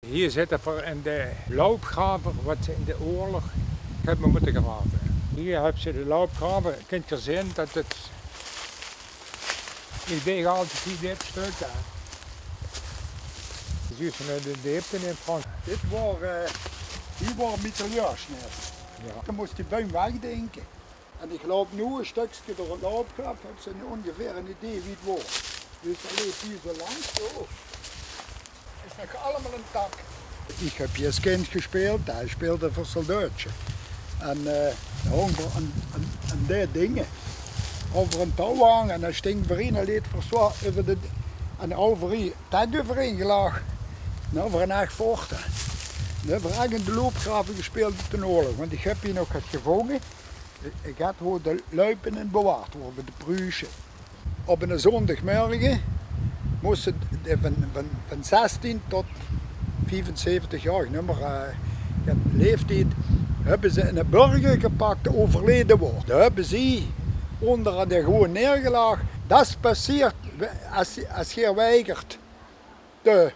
Hier zitten we in de loopgraven wat ze in de oorlog hebben moeten graven. Hier hebben ze de loopgraven. Je kunt je zien dat het... Ik weeg altijd dit stuk daar. Dus je de diepte in Frank. Hier waren mitrailleurs net. Ja. Dan moest die boom wegdenken. En ik geloof nu een stukje door het loopgraf, hebben ze ongeveer een idee wie het wordt. Dus dat leeft hier zo langs zo. Is nog allemaal een tak. Ik heb hier als kind gespeeld, hij speelde voor soldaatje. En die dingen over een touw hangen en dan sting voor een leed verzwaar over de en overeen, dat overeen gelagen. Nou, voor een echt vochten. We hebben eigenlijk in de loopgraven gespeeld op de oorlog, want ik heb hier nog het gevangen. Ik had hoe de luipen en bewaard worden, de Pruisen. Op een zondagmorgen moesten van 16 tot 75 jaar, leeftijd, hebben ze een burger gepakt die overleden wordt. Daar hebben ze onder de gewoon neergelagen. Dat is passeert als je weigert te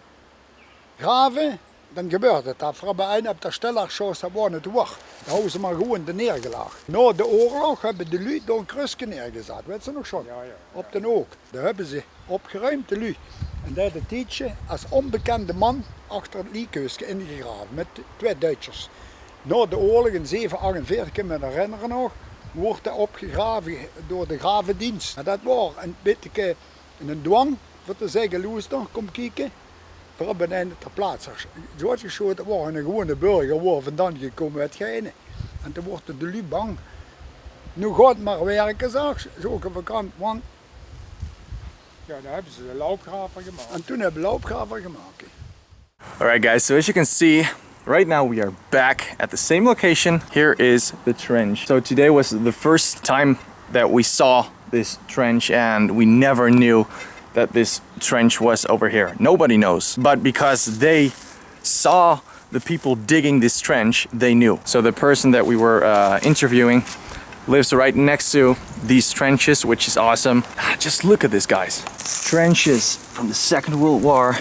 graven, dan gebeurt het. Dat voor een op de stellerschoos, dat was het wacht. Dan houden ze maar gewoon neergelagen. Na de oorlog hebben de lui door een krusje neergezet, weet ze nog zo? Ja. Op de oog. Daar hebben ze opgeruimd, de lui. En daar de tijdje als onbekende man achter het liekhuisje ingegraven met 2 Duitsers. Na de oorlog in 748, ik kan me herinneren nog, wordt hij opgegraven door de gravendienst. En dat was een beetje een dwang, voor te zeggen, luister, kom kijken. Voor op een einde ter plaatse. Zoals geschoten was een gewone burger waar vandaan gekomen uit Geinen. En toen wordt de lui bang. Nu gaat het maar werken, zeg. Zo vakant, want... Ja, daar hebben ze de loopgraven gemaakt. En toen hebben we loopgraven gemaakt. Alright guys, so as you can see, right now we are back at the same location. Here is the trench. So today was the first time that we saw this trench and we never knew that this trench was over here. Nobody knows, but because they saw the people digging this trench, they knew. So the person that we were interviewing lives right next to these trenches, which is awesome. Just look at this, guys. Trenches from the Second World War.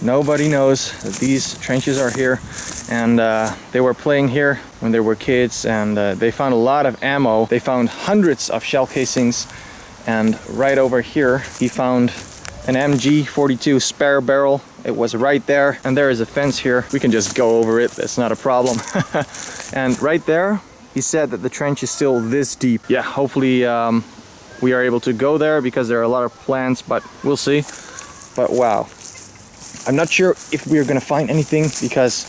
Nobody knows that these trenches are here, and they were playing here when they were kids, and they found a lot of ammo. They found hundreds of shell casings, and right over here he found an MG42 spare barrel. It was right there, and there is a fence here. We can just go over it, that's not a problem. And right there he said that the trench is still this deep. Yeah, hopefully we are able to go there because there are a lot of plants, but we'll see. But wow, I'm not sure if we're gonna find anything because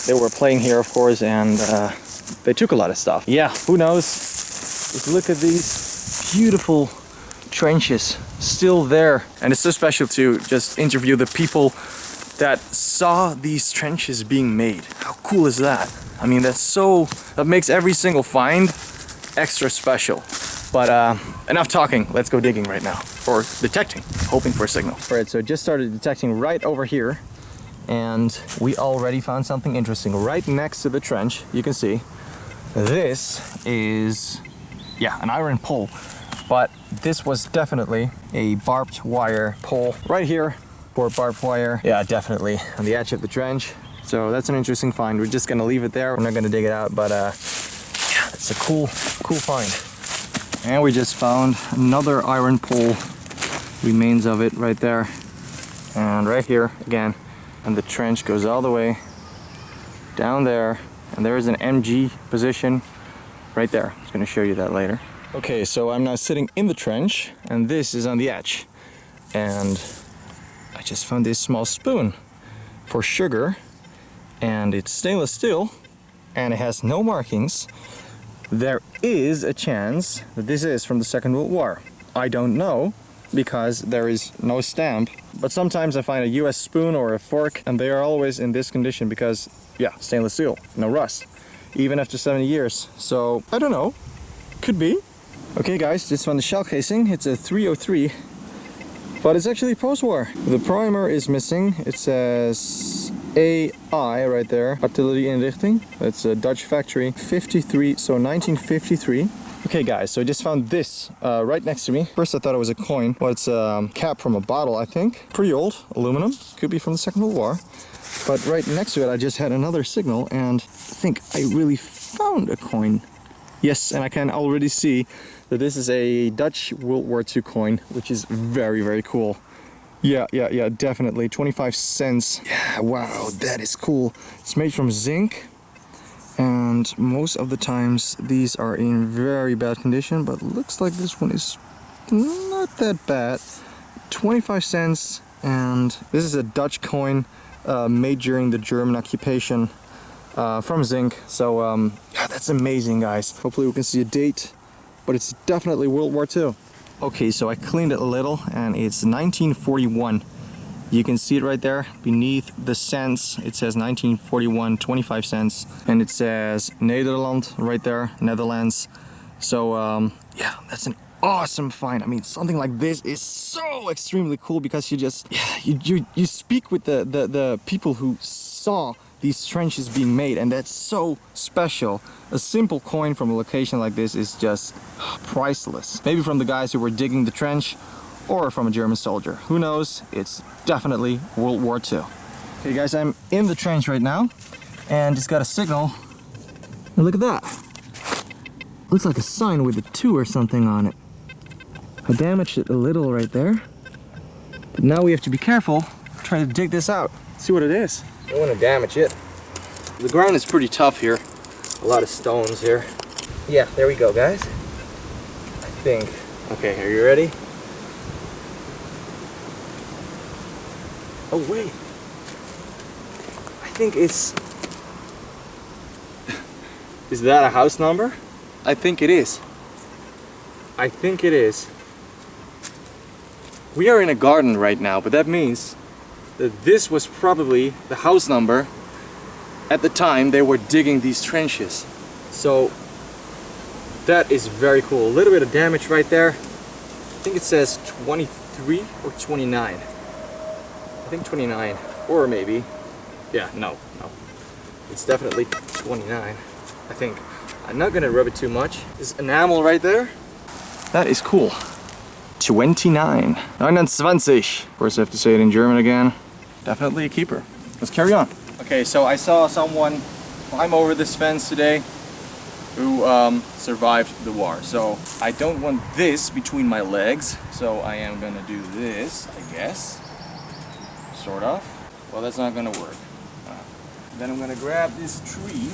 they were playing here, of course, and they took a lot of stuff. Yeah, who knows? Just look at these beautiful trenches still there. And it's so special to just interview the people that saw these trenches being made. How cool is that? I mean, that makes every single find extra special. But enough talking, let's go digging right now, or detecting, hoping for a signal. All right, so I just started detecting right over here, and we already found something interesting right next to the trench. You can see this is, yeah, an iron pole, but this was definitely a barbed wire pole right here for barbed wire. Yeah, definitely on the edge of the trench. So that's an interesting find. We're just gonna leave it there. We're not gonna dig it out, but yeah, it's a cool find. And we just found another iron pole, remains of it right there. And right here again. And the trench goes all the way down there. And there is an MG position right there. I'm just gonna show you that later. Okay, so I'm now sitting in the trench and this is on the edge. And I just found this small spoon for sugar. And it's stainless steel and it has no markings. There is a chance that this is from the Second World War. I don't know because there is no stamp, but sometimes I find a US spoon or a fork and they are always in this condition because, yeah, stainless steel, no rust, even after 70 years. So I don't know, could be. Okay guys, just found the shell casing. It's a 303, but it's actually post-war. The primer is missing. It says AI right there, artillerie inrichting. It's a Dutch factory, 53, so 1953. Okay guys, so I just found this right next to me. First I thought it was a coin, but it's a cap from a bottle, I think. Pretty old, aluminum, could be from the Second World War. But right next to it I just had another signal and I think I really found a coin. Yes, and I can already see that this is a Dutch World War II coin, which is very, very cool. Yeah, definitely, 25 cents. Yeah, wow, that is cool. It's made from zinc. And most of the times these are in very bad condition, but looks like this one is not that bad. 25 cents, and this is a Dutch coin made during the German occupation from zinc. So yeah, that's amazing, guys. Hopefully we can see a date, but it's definitely World War II. Okay, so I cleaned it a little and it's 1941. You can see it right there beneath the cents. It says 1941, 25 cents. And it says Nederland right there, Netherlands. So yeah, that's an awesome find. I mean, something like this is so extremely cool because you just, yeah, you speak with the people who saw these trenches being made, and that's so special. A simple coin from a location like this is just priceless. Maybe from the guys who were digging the trench, or from a German soldier. Who knows? It's definitely World War II. Okay guys, I'm in the trench right now and just got a signal. And look at that. Looks like a sign with a 2 or something on it. I damaged it a little right there. But now we have to be careful, try to dig this out, see what it is. Don't want to damage it. The ground is pretty tough here. A lot of stones here. Yeah, there we go guys. I think. Okay, are you ready? Oh wait, I think it's, is that a house number? I think it is. I think it is. We are in a garden right now, but that means that this was probably the house number at the time they were digging these trenches. So that is very cool. A little bit of damage right there. I think it says 23 or 29. I think 29, or maybe, yeah, no, it's definitely 29, I think. I'm not gonna rub it too much. This enamel right there, that is cool. 29, 29. Of course I have to say it in German again. Definitely a keeper. Let's carry on. Okay, so I saw someone climb over this fence today who survived the war. So I don't want this between my legs, so I am gonna do this, I guess. Sort of. Well, that's not gonna work. Then I'm gonna grab this tree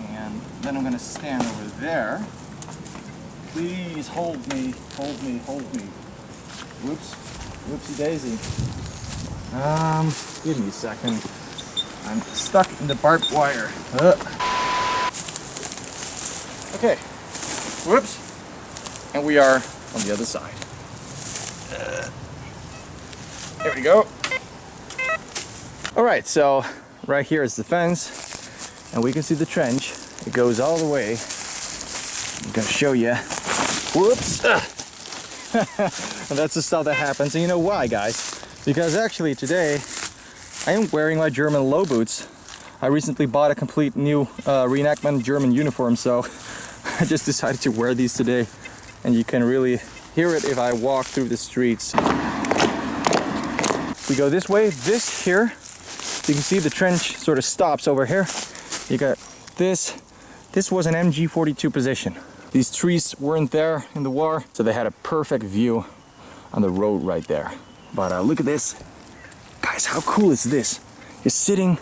and then I'm gonna stand over there. Please hold me, hold me, hold me. Whoops, whoopsie daisy. Give me a second. I'm stuck in the barbed wire. Okay, whoops. And we are on the other side. There we go. All right, so right here is the fence, and we can see the trench. It goes all the way. I'm gonna show you. Whoops! And that's the stuff that happens. And you know why, guys? Because actually today, I am wearing my German low boots. I recently bought a complete new reenactment German uniform, so I just decided to wear these today. And you can really hear it if I walk through the streets. We go this way, this here, you can see the trench sort of stops over here. You got this. This was an MG42 position. These trees weren't there in the war, so they had a perfect view on the road right there. But look at this. Guys, how cool is this? You're sitting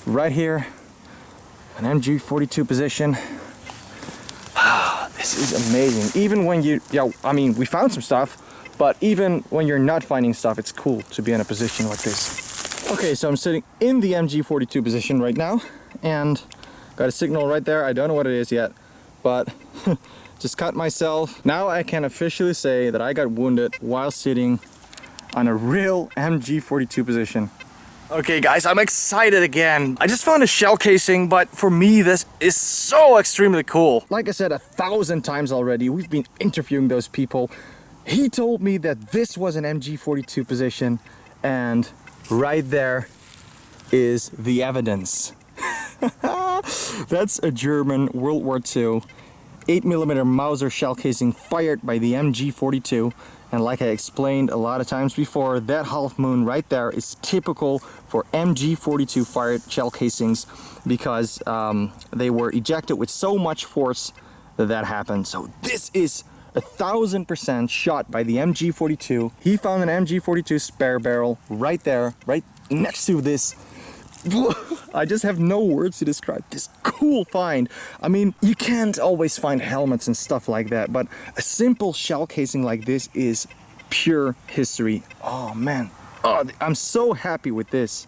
right here, an MG42 position. This is amazing. Even when you, I mean, we found some stuff, but even when you're not finding stuff, it's cool to be in a position like this. Okay, so I'm sitting in the MG42 position right now, and got a signal right there. I don't know what it is yet, but just cut myself. Now I can officially say that I got wounded while sitting on a real MG42 position. Okay guys, I'm excited again. I just found a shell casing, but for me this is so extremely cool. Like I said 1,000 times already, we've been interviewing those people. He told me that this was an MG42 position, and right there is the evidence. That's a German World War II 8mm Mauser shell casing fired by the MG42. And like I explained a lot of times before, that half moon right there is typical for MG42 fired shell casings because they were ejected with so much force that happened. So this is 1000% shot by the MG42. He found an MG42 spare barrel right there, right next to this. I just have no words to describe this cool find. I mean, you can't always find helmets and stuff like that, but a simple shell casing like this is pure history. Oh man, oh, I'm so happy with this.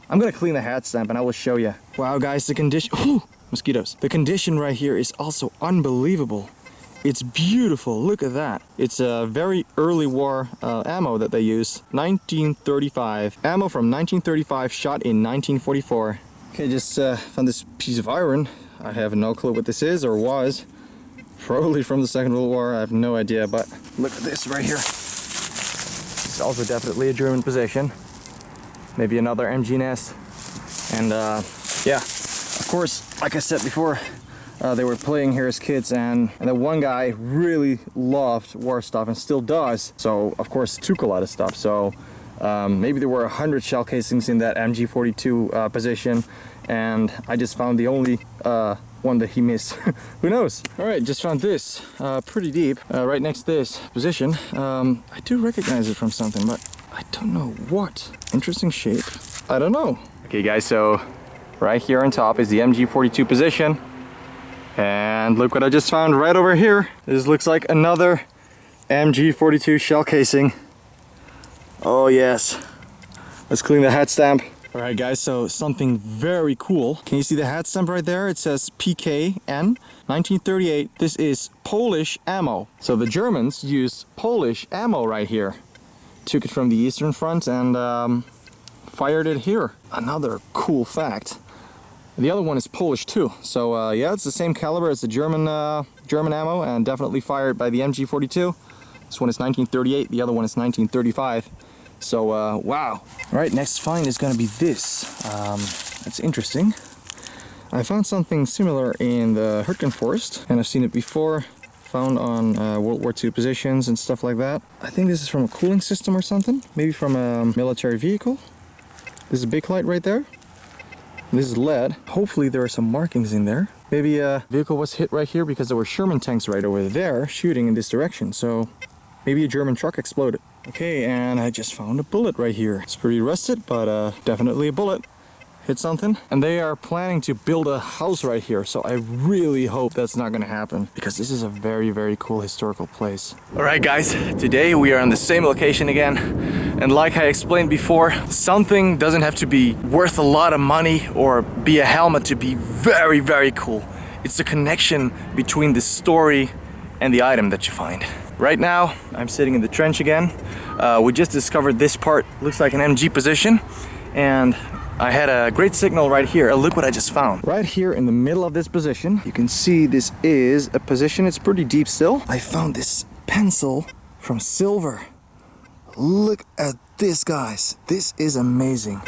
I'm gonna clean the hat stamp and I will show you. Wow guys, the condition, mosquitoes. The condition right here is also unbelievable. It's beautiful, look at that. It's a very early war ammo that they use. 1935, ammo from 1935, shot in 1944. Okay, just found this piece of iron. I have no clue what this is or was. Probably from the Second World War, I have no idea, but look at this right here. It's also definitely a German position. Maybe another MG nest. And yeah, of course, like I said before, they were playing here as kids, and the one guy really loved war stuff and still does. So of course took a lot of stuff. So maybe there were 100 shell casings in that MG42 position, and I just found the only one that he missed. Who knows? All right, just found this pretty deep right next to this position. I do recognize it from something, but I don't know what. Interesting shape. I don't know. Okay guys, so right here on top is the MG42 position. And look what I just found right over here. This looks like another MG42 shell casing. Oh yes. Let's clean the hat stamp. All right guys, so something very cool. Can you see the hat stamp right there? It says PKN 1938. This is Polish ammo. So the Germans used Polish ammo right here. Took it from the Eastern Front and fired it here. Another cool fact. The other one is Polish too, so yeah, it's the same caliber as the German ammo, and definitely fired by the MG42. This one is 1938, the other one is 1935. So wow. All right, next find is gonna be this. That's interesting. I found something similar in the Hürtgen Forest, and I've seen it before, found on World War II positions and stuff like that. I think this is from a cooling system or something, maybe from a military vehicle. This is a big light right there. This is lead. Hopefully there are some markings in there. Maybe a vehicle was hit right here because there were Sherman tanks right over there shooting in this direction. So maybe a German truck exploded. Okay, and I just found a bullet right here. It's pretty rusted, but definitely a bullet. Hit something. And they are planning to build a house right here. So I really hope that's not gonna happen, because this is a very, very cool historical place. All right guys, today we are on the same location again. And like I explained before, something doesn't have to be worth a lot of money or be a helmet to be very, very cool. It's the connection between the story and the item that you find. Right now, I'm sitting in the trench again. We just discovered this part, looks like an MG position. And I had a great signal right here. Look what I just found. Right here in the middle of this position, you can see this is a position. It's pretty deep still. I found this pencil from silver. Look at this, guys. This is amazing.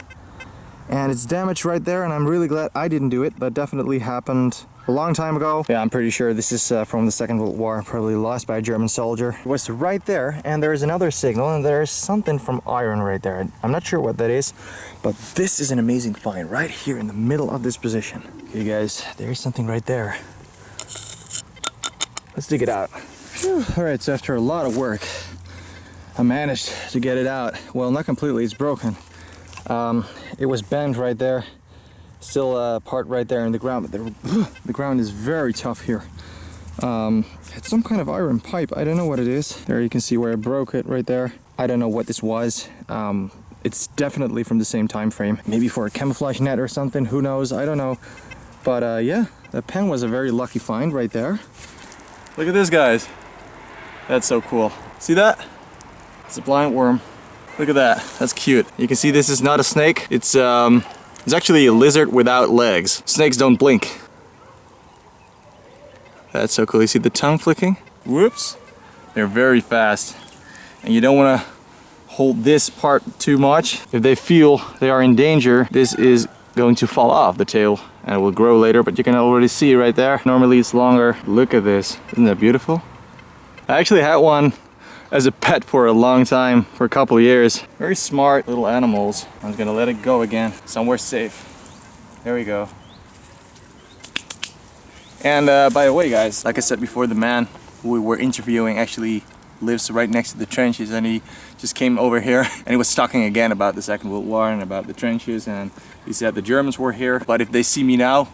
And it's damaged right there, and I'm really glad I didn't do it, but definitely happened a long time ago. Yeah, I'm pretty sure this is from the Second World War, probably lost by a German soldier. It was right there, and there is another signal, and there's something from iron right there. I'm not sure what that is, but this is an amazing find right here in the middle of this position. Okay guys, there's something right there. Let's dig it out. Whew. All right, so after a lot of work, I managed to get it out. Well, not completely, it's broken. It was bent right there. Still a part right there in the ground, but the ground is very tough here. It's some kind of iron pipe. I don't know what it is. There you can see where I broke it right there. I don't know what this was. It's definitely from the same time frame. Maybe for a camouflage net or something, who knows, I don't know. But yeah, the pen was a very lucky find right there. Look at this, guys. That's so cool. See that? It's a blind worm. Look at that, that's cute. You can see this is not a snake. It's actually a lizard without legs. Snakes don't blink. That's so cool. You see the tongue flicking? Whoops. They're very fast. And you don't want to hold this part too much. If they feel they are in danger, this is going to fall off, the tail. and it will grow later, but you can already see it right there. Normally it's longer. Look at this. Isn't that beautiful? I actually had one as a pet for a long time, for a couple of years. Very smart little animals. I'm just gonna let it go again, somewhere safe. There we go. And by the way, guys, like I said before, the man who we were interviewing actually lives right next to the trenches, and he just came over here and he was talking again about the Second World War and about the trenches, and he said the Germans were here, but if they see me now,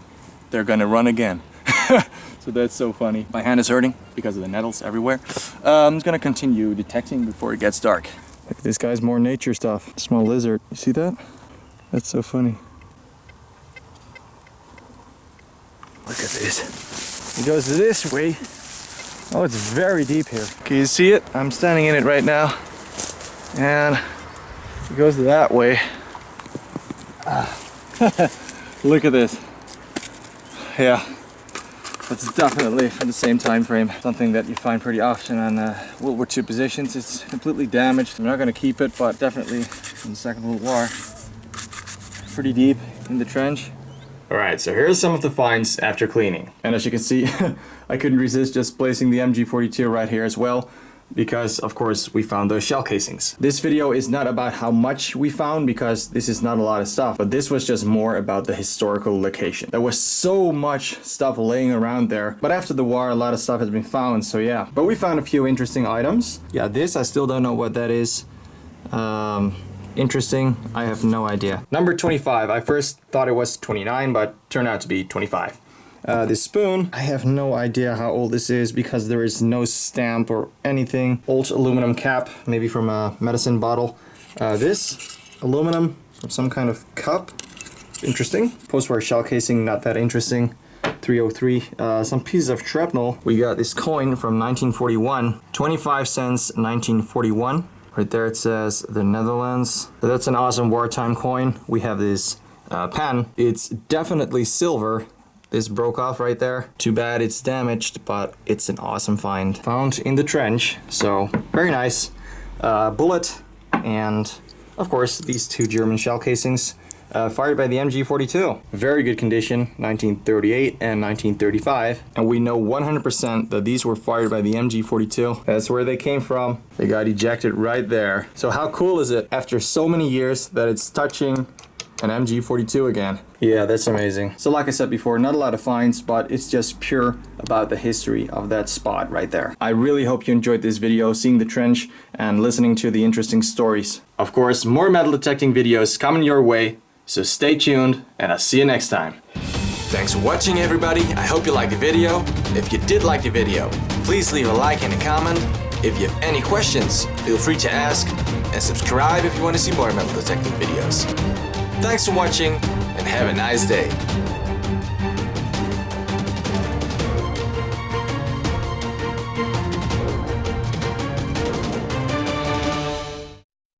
they're gonna run again. So that's so funny. My hand is hurting because of the nettles everywhere. I'm just gonna continue detecting before it gets dark. Look at this guy's more nature stuff. Small lizard. You see that? That's so funny. Look at this. It goes this way. Oh, it's very deep here. Can you see it? I'm standing in it right now. And it goes that way. Look at this. Yeah. That's definitely from the same time frame. Something that you find pretty often on World War II positions. It's completely damaged. I'm not going to keep it, but definitely from the Second World War. Pretty deep in the trench. Alright, so here's some of the finds after cleaning. And as you can see, I couldn't resist just placing the MG42 right here as well, because of course we found those shell casings. This video is not about how much we found, because this is not a lot of stuff, but this was just more about the historical location. There was so much stuff laying around there, but after the war a lot of stuff has been found, so yeah. But we found a few interesting items. Yeah, this I still don't know what that is. Interesting, I have no idea. Number 25, I first thought it was 29, but turned out to be 25. This spoon, I have no idea how old this is because there is no stamp or anything. Old aluminum cap, maybe from a medicine bottle. This, aluminum from some kind of cup. Interesting. Post-war shell casing, not that interesting. 303. Some pieces of shrapnel. We got this coin from 1941. 25 cents, 1941. Right there it says the Netherlands. So that's an awesome wartime coin. We have this pen. It's definitely silver. This broke off right there. Too bad it's damaged, but it's an awesome find. Found in the trench, so very nice. Bullet, and of course these two German shell casings fired by the MG42. Very good condition, 1938 and 1935. And we know 100% that these were fired by the MG42. That's where they came from. They got ejected right there. So how cool is it after so many years that it's touching an MG42 again? Yeah, that's amazing. So like I said before, not a lot of finds, but it's just pure about the history of that spot right there. I really hope you enjoyed this video, seeing the trench and listening to the interesting stories. Of course, more metal detecting videos coming your way, so stay tuned and I'll see you next time. Thanks for watching, everybody. I hope you liked the video. If you did like the video, please leave a like and a comment. If you have any questions, feel free to ask, and subscribe if you want to see more metal detecting videos. Thanks for watching, and have a nice day.